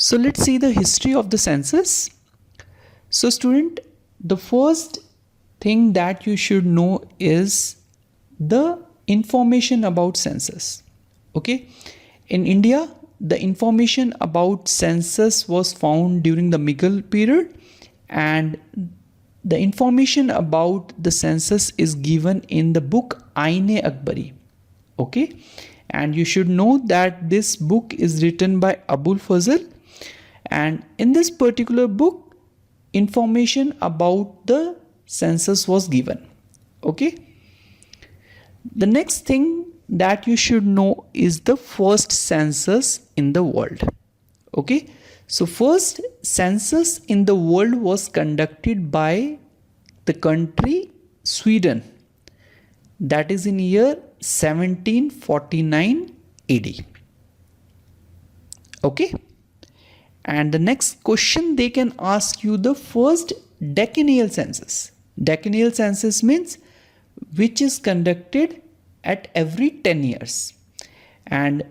So let's see the history of the census. So student, the first thing that you should know is the information about census. Okay, in India, the information about census was found during the Mughal period, and the information about the census is given in the book Ain-e-Akbari. Okay, and you should know that this book is written by Abul Fazl, and in this particular book, information about the census was given. Okay, the next thing that you should know is the first census in the world. Okay, so first census in the world was conducted by the country Sweden, that is in year 1749 AD. Okay, and the next question they can ask you, the first decennial census. Decennial census means which is conducted at every 10 years, and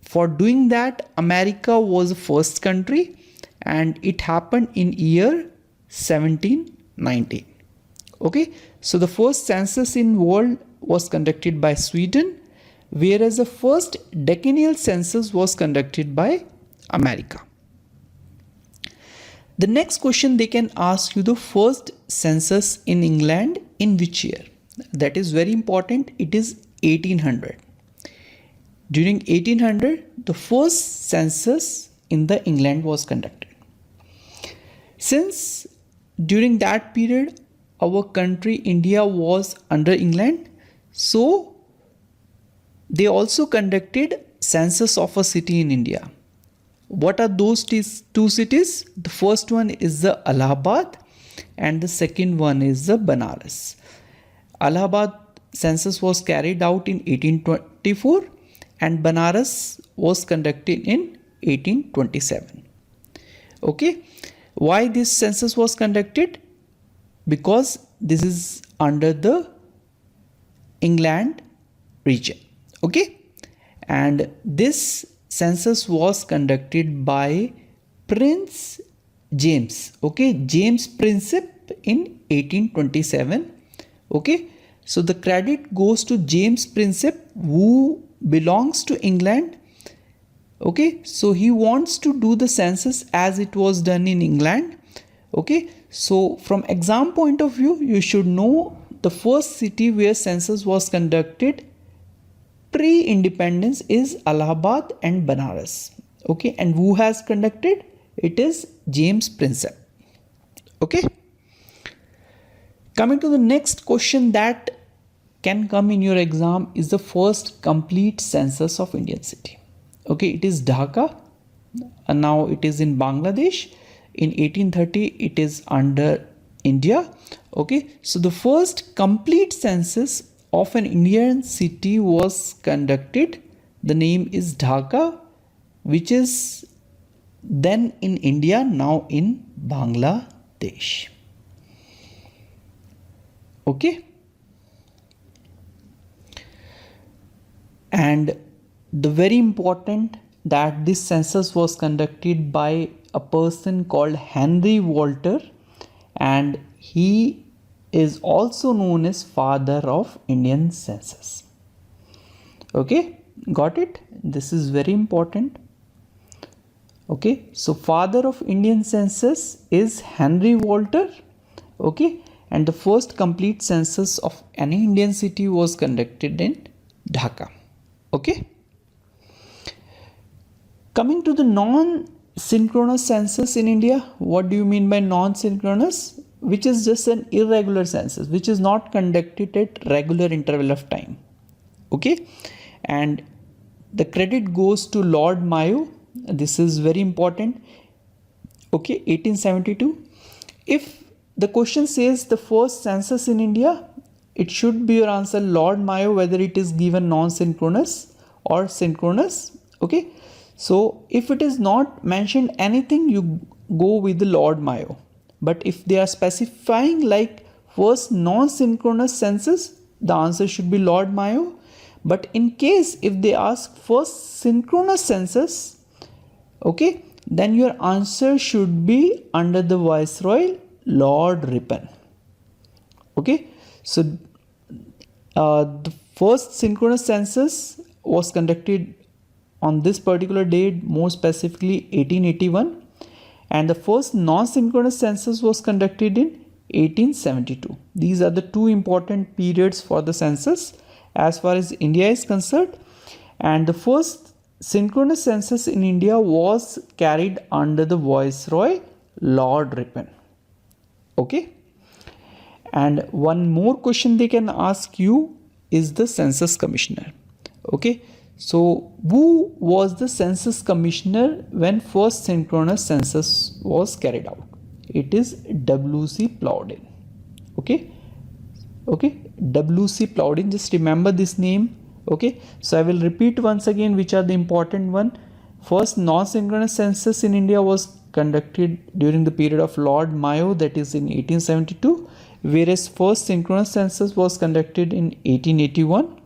for doing that America was the first country, and it happened in year 1790. Okay, so the first census in world was conducted by Sweden, whereas the first decennial census was conducted by America. The next question they can ask you, the first census in England in which year? That is very important. It is 1800. During 1800, the first census in the England was conducted. Since during that period our country India was under England, so they also conducted census of a city in India. What are those two cities? The first one is the Allahabad and the second one is the Banaras. Allahabad census was carried out in 1824 and Banaras was conducted in 1827. Okay, why this census was conducted? Because this is under the England region. Okay, and this census was conducted by Prince James. Okay, James Princip in 1827. Okay, so the credit goes to James Princip, who belongs to England. Okay, so he wants to do the census as it was done in England. Okay, so from exam point of view, you should know the first city where census was conducted pre-independence is Allahabad and Banaras. Okay, and who has conducted? It is James Princip. Okay, coming to the next question that can come in your exam is the first complete census of Indian city. Okay, it is Dhaka, and now it is in Bangladesh. In 1830 it is under India. Okay, so the first complete census of an Indian city was conducted. The name is Dhaka, which is then in India, now in Bangladesh. Okay, and the very important that this census was conducted by a person called Henry Walter, and he is also known as father of Indian census. Okay, got it? This is very important. Okay, so father of Indian census is Henry Walter. Okay, and the first complete census of any Indian city was conducted in Dhaka. Okay, coming to the non-synchronous census in India. What do you mean by non-synchronous? Which is just an irregular census, which is not conducted at regular interval of time. Okay, and the credit goes to Lord Mayo. This is very important. Okay, 1872. If the question says the first census in India, it should be your answer Lord Mayo, whether it is given non-synchronous or synchronous. Okay, so if it is not mentioned anything, you go with the Lord Mayo. But if they are specifying like first non-synchronous census, the answer should be Lord Mayo. But in case if they ask first synchronous census, okay, then your answer should be under the Viceroy Lord Ripon. Okay, so the first synchronous census was conducted on this particular date, more specifically 1881, and the first non-synchronous census was conducted in 1872. These are the two important periods for the census as far as India is concerned, and the first synchronous census in India was carried under the Viceroy Lord Ripon. Okay, and one more question they can ask you is the census commissioner. Okay, so who was the census commissioner when first synchronous census was carried out? It is W.C. Plowden. Okay, W.C. Plowden, just remember this name. Okay, so I will repeat once again which are the important one. First non-synchronous census in India was conducted during the period of Lord Mayo, that is in 1872, whereas first synchronous census was conducted in 1881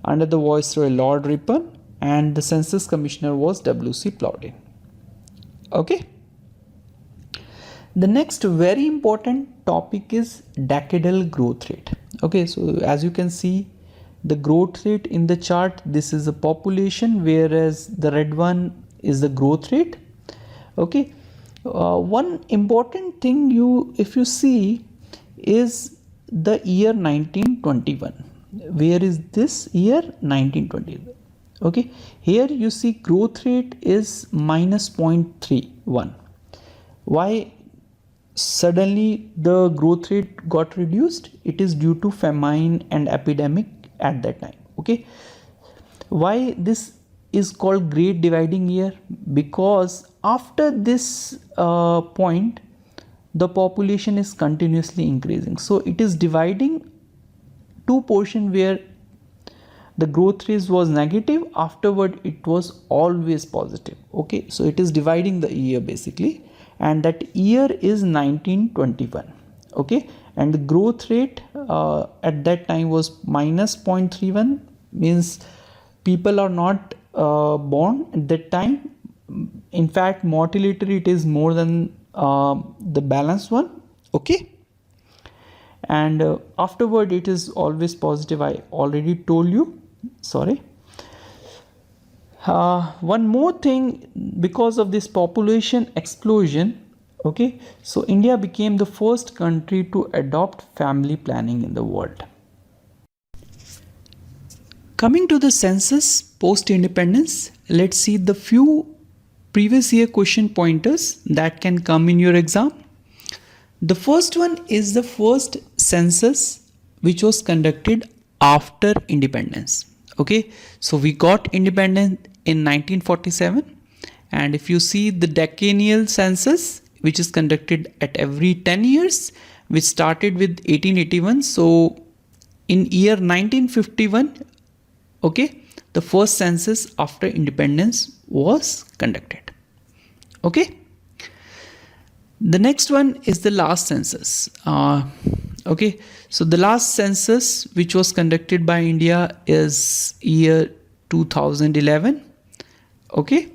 under the Viceroy Lord Ripon, and the census commissioner was W.C. Plowden. Okay. The next very important topic is decadal growth rate. Okay, so as you can see, the growth rate in the chart, this is the population, whereas the red one is the growth rate. Okay, one important thing if you see is the year 1921. Where is this year? 1920. Okay, here you see growth rate is minus 0.31. Why suddenly the growth rate got reduced? It is due to famine and epidemic at that time. Okay, why this is called great dividing year? Because after this point the population is continuously increasing, so it is dividing two portion where the growth rate was negative, afterward it was always positive. Okay, so it is dividing the year basically, and that year is 1921. Okay, and the growth rate at that time was minus 0.31, means people are not born at that time. In fact, mortality rate is more than the balanced one. Okay, and afterward it is always positive. I already told you. Sorry. One more thing, because of this population explosion, okay, so India became the first country to adopt family planning in the world. Coming to the census post-independence, let's see the few previous year question pointers that can come in your exam. The first one is the first census which was conducted after independence. Okay, so we got independent in 1947, and if you see the decennial census which is conducted at every 10 years, which started with 1881, so in year 1951, okay, the first census after independence was conducted. Okay, the next one is the last census. Okay, so the last census which was conducted by India is year 2011. Okay,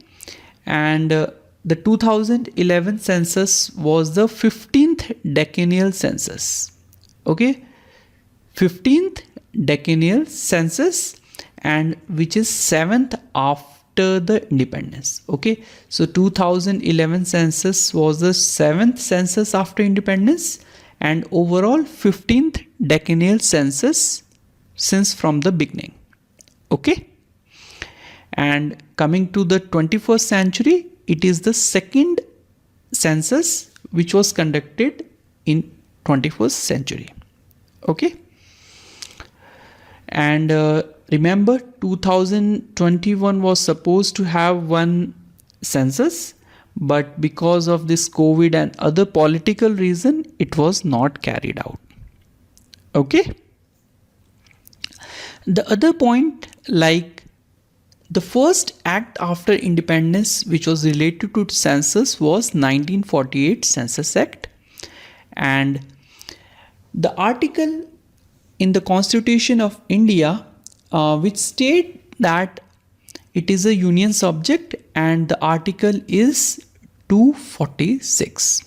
and the 2011 census was the 15th decennial census. Okay, 15th decennial census, and which is 7th after the independence. Okay, so 2011 census was the 7th census after independence, and overall 15th decennial census since from the beginning. Okay, and coming to the 21st century, it is the second census which was conducted in 21st century. Okay, and remember 2021 was supposed to have one census, but because of this COVID and other political reason, it was not carried out. Okay, the other point, like the first act after independence which was related to census was 1948 Census Act, and the article in the Constitution of India which state that it is a union subject, and the article is 246.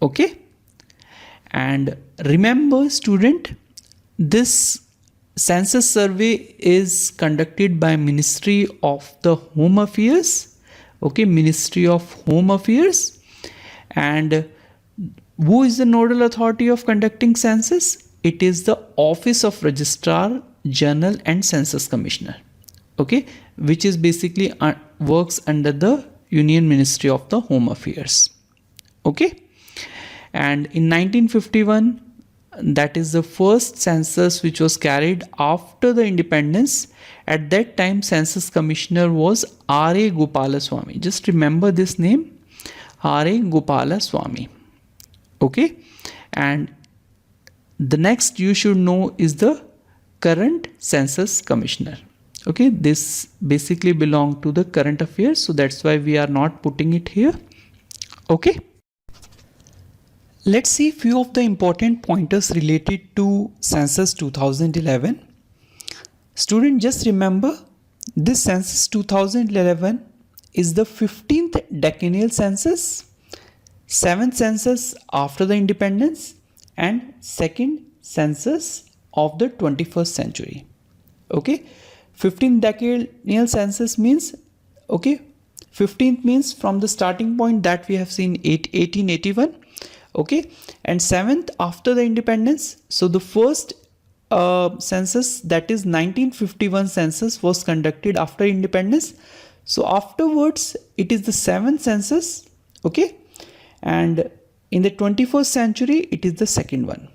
Okay, and remember student, this census survey is conducted by Ministry of the Home Affairs. Okay, Ministry of Home Affairs. And who is the nodal authority of conducting census? It is the Office of Registrar General and Census Commissioner. Okay, which is basically works under the Union Ministry of the Home Affairs. Okay, and in 1951, that is the first census which was carried after the independence. At that time, Census Commissioner was R.A. Gopalaswamy. Just remember this name, R.A. Gopalaswamy. Okay, and the next you should know is the current Census Commissioner. Okay, this basically belong to the current affairs, so that's why we are not putting it here. Okay, let's see few of the important pointers related to Census 2011. Student, just remember this Census 2011 is the 15th decennial census, 7th census after the independence, and 2nd census of the 21st century. Okay, 15th decennial census means, okay, 15th means from the starting point that we have seen 1881. Okay, and 7th after the independence. So the first census, that is 1951 census, was conducted after independence. So afterwards it is the 7th census. Okay, and in the 21st century it is the second one.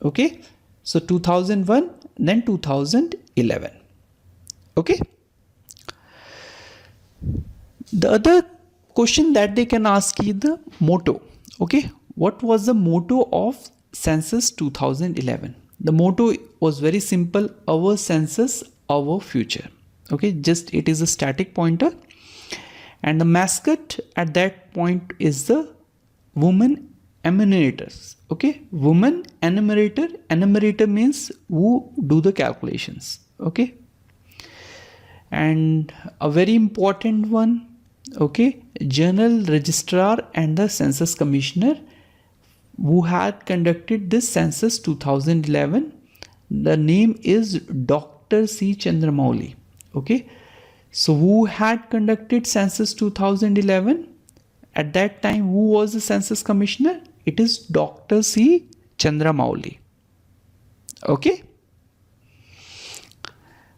Okay, so 2001, then 2011. Okay, the other question that they can ask is the motto. Okay, what was the motto of Census 2011? The motto was very simple: our census, our future. Okay, just it is a static pointer, and the mascot at that point is the woman enumerators. Okay, woman enumerator. Enumerator means who do the calculations. Okay, and a very important one. Okay, General Registrar and the Census Commissioner who had conducted this Census 2011. The name is Dr. C. Chandramouli. Okay, so who had conducted Census 2011? At that time, who was the Census Commissioner? It is Dr. C. Chandramouli. Okay.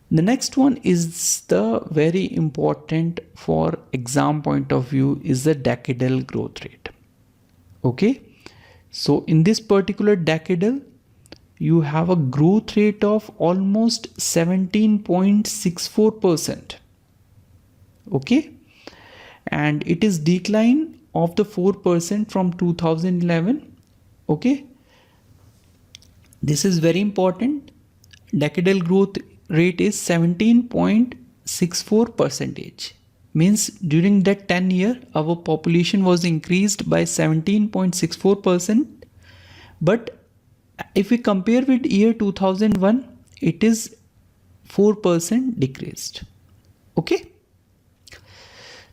The next one is the very important for exam point of view is the decadal growth rate. Okay, so in this particular decadal, you have a growth rate of almost 17.64%. Okay, and it is decline of the 4% from 2011. Okay, this is very important. Decadal growth rate is 17.64%. Means during that 10 year our population was increased by 17.64%, but if we compare with year 2001, it is 4% decreased. Okay,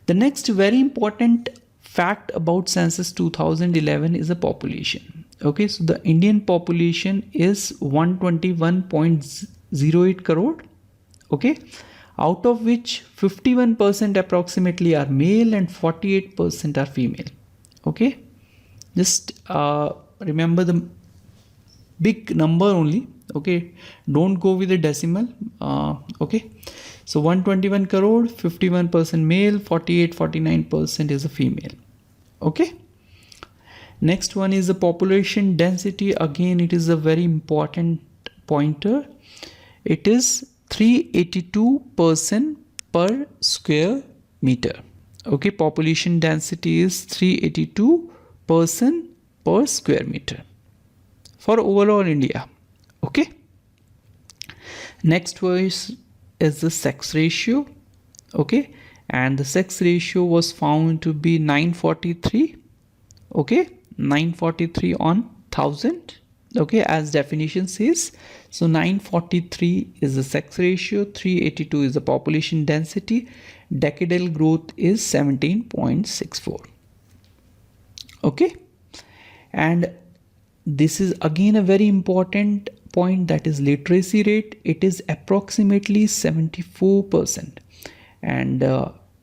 the next very important fact about Census 2011 is the population. Okay, so the Indian population is 121.08 crore. Okay, out of which 51% approximately are male and 48% are female. Okay, just remember the big number only. Okay, don't go with the decimal. Okay, so 121 crore, 51% male, 49% is a female. Okay, next one is the population density. Again, it is a very important pointer. It is 382 person per square meter. Okay, population density is 382 person per square meter for overall India. Okay, next was is the sex ratio. Okay, and the sex ratio was found to be 943. Okay, 943 on 1000. Okay, as definition says. So 943 is the sex ratio, 382 is the population density. decadal growth is 17.64. Okay, and this is again a very important point, that is literacy rate. It is approximately 74%, and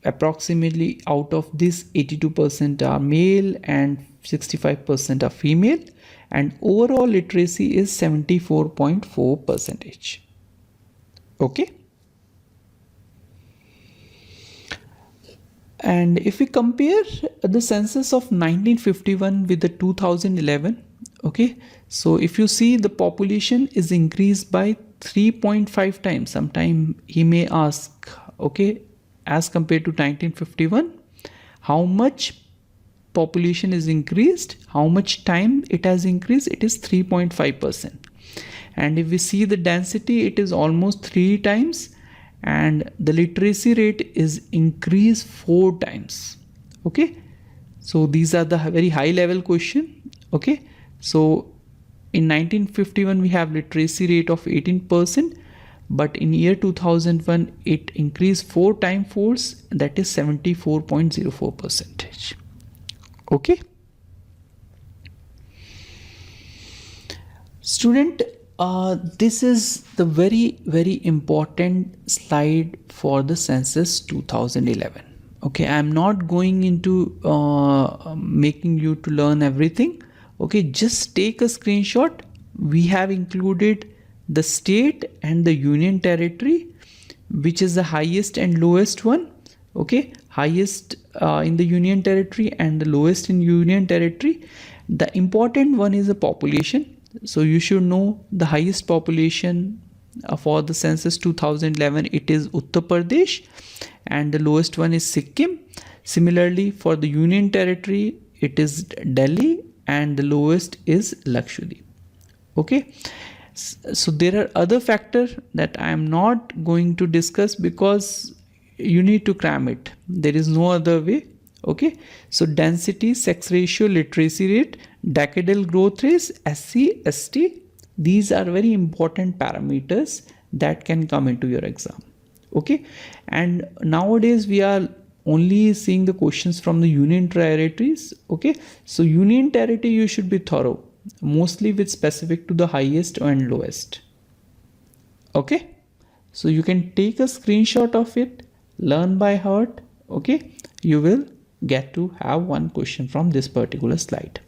approximately out of this 82% are male and 65% are female, and overall literacy is 74.4%. Okay, and if we compare the census of 1951 with the 2011, okay, so if you see, the population is increased by 3.5 times. Sometime he may ask, okay, as compared to 1951, how much population is increased, how much time it has increased? It is 3.5%. and if we see the density, it is almost 3 times, and the literacy rate is increased 4 times. Okay, so these are the very high level question. Okay, so in 1951 we have literacy rate of 18%, but in year 2001 it increased 4 times force, that is 74.04%. Okay, student, this is the very important slide for the census 2011. Okay, I am not going into making you to learn everything. Okay, just take a screenshot. We have included the state and the union territory, which is the highest and lowest one. Okay, highest in the union territory and the lowest in union territory. The important one is the population. So you should know the highest population for the census 2011, it is Uttar Pradesh, and the lowest one is Sikkim. Similarly, for the union territory, it is Delhi, and the lowest is Lakshadweep. Okay, so there are other factors that I am not going to discuss because you need to cram it. There is no other way. Okay, so density, sex ratio, literacy rate, decadal growth rates, SC, ST, these are very important parameters that can come into your exam. Okay, and nowadays we are only seeing the questions from the union territories. Okay, so union territory you should be thorough, mostly with specific to the highest and lowest. Okay, so you can take a screenshot of it, learn by heart. Okay, you will get to have one question from this particular slide.